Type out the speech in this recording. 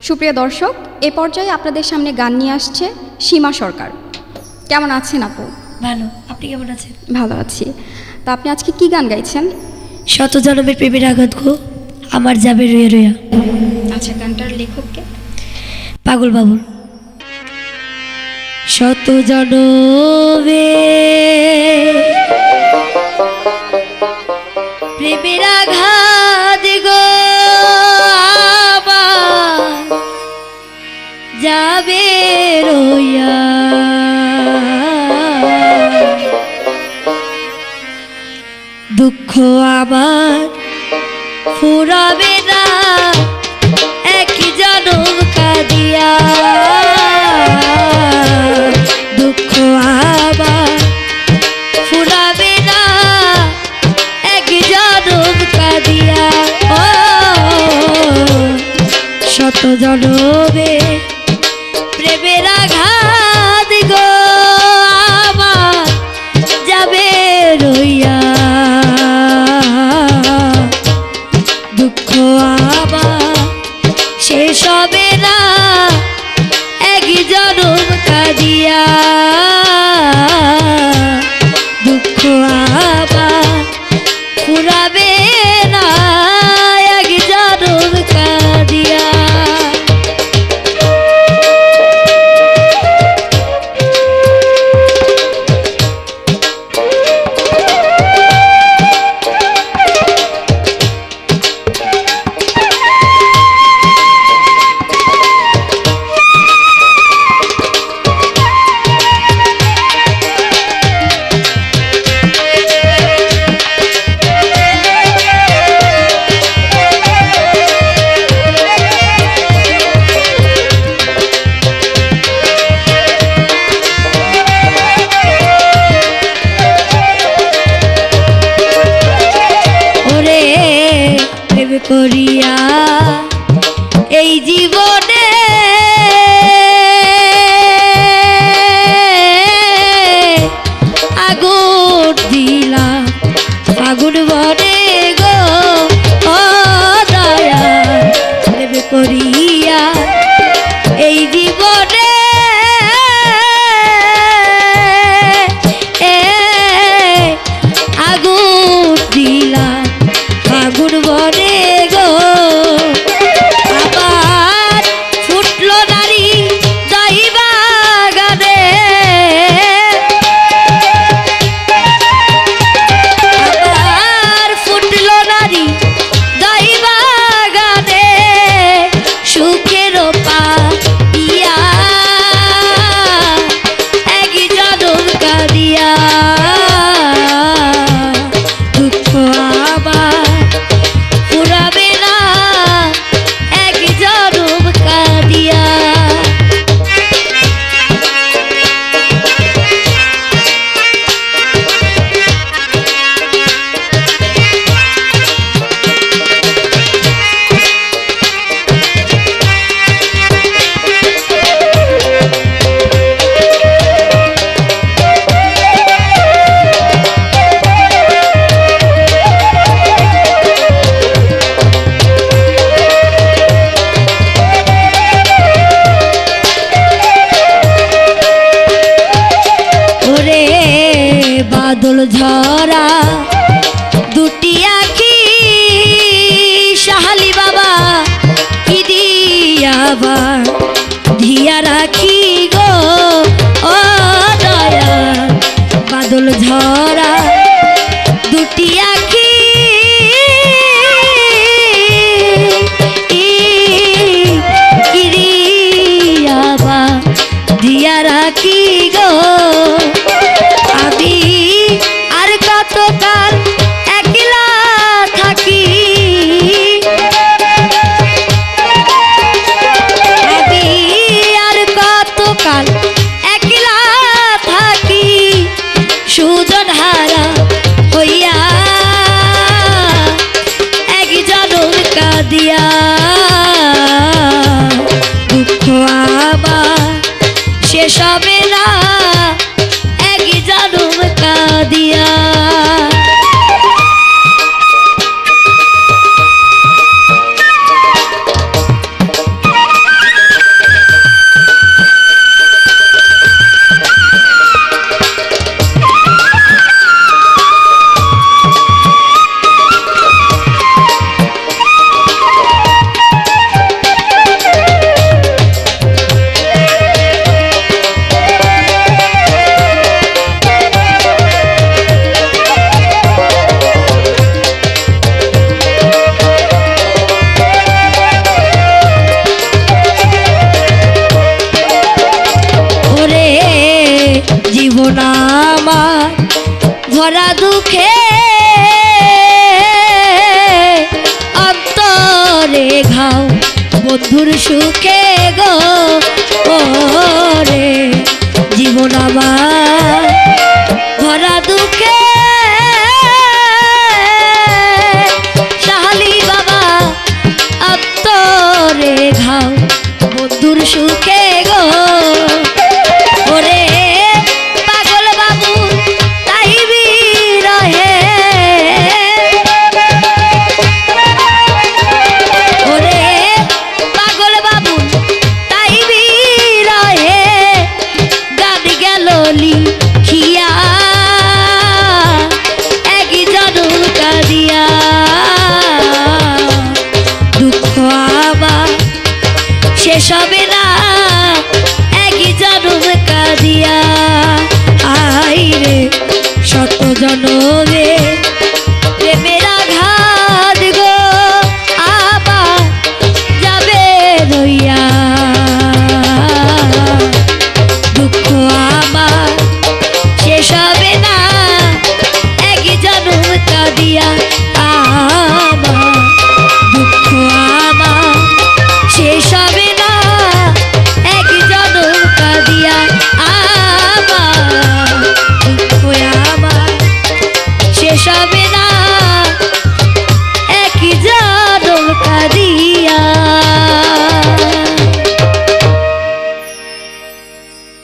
সুপ্রিয় দর্শক, এ পর্যায়ে আপনাদের সামনে গান নিয়ে আসছে সীমা সরকার। কেমন আছেন আপু? ভালো, আপনি কেমন আছেন? ভালো আছি। তা আপনি আজকে কি গান গাইছেন? শত জনমের প্রেমের আঘাত গো আমার যাবে রয়ে রইয়া। আচ্ছা, গানটার লেখককে? পাগল বাবুল। শত জনমে প্রেমের আঘাত গো আমার যাবে রইয়া। দুঃখ আমার ফুরাবে না একই জনম কাঁদিয়া। দুঃখ আমার ফুরাবে না একই জনম কাঁদিয়া। ও শত জনমে প্রেমের আঘাত গো আমার যাবে রইয়া। দুঃখ আবার শেষ হবে না একই জনম কাঁদিয়া। দুঃখ আবার ফুরাবে না একই জনম কাঁদিয়া। করিয়া এই জীবনে আগুন দিলাম আগুন বনে গো। ও দয়া প্রেম করিয়া এই জীবনে আগুন দিলাম আগুন বনে গো। আবার ফুটলো নারী যাইবা গানে। আবার ফুটলো নারী যাইবা গানে সুখের পাইয়া একই জনম কাঁদিয়া। দুঃখ আবার ফুরাবে না একই জনম কাঁদিয়া। বাদল ঝরা দুটি আখি সাহালি বাবা কি দিয়াবা ধিয়া রাখি গো। ও দয়া বাদল ঝরা দুটি আখি কি দিয়াবা ধিয়া রাখি গো। আমি আর কতকাল একলা থাকি। আমি আর কতকাল একলা থাকি সুজন হারা হইয়া এক জনম কাঁদিয়া। দুঃখ আমার শেষ হবে না একই জনম কাঁদিয়া। ভরা দুঃখে অন্তরে ঘাও বন্ধুর সুখে গো ওরে জীবন আমার ভরা দুঃখে শাহালি বাবা অন্তরে ঘাও বন্ধুর সুখে গো ওরে পাগল বাবু তাই বিরহে ওরে পাগল বাবু তাই বিরহে গান গেল লিখিয়া একই জনম কাঁদিয়া দুঃখ আমার শেষ হবে না একই জনম কাঁদিয়া আই রে শত জনমে প্রেমের আঘাত গো আবার যাবে রইয়া দুঃখ আমার শেষ হবে না একই জনম কাঁদিয়া আমার দুঃখ আমার শেষ হবে না এক জনম কাঁদিয়া আমার দুঃখ আমার শেষ হবে না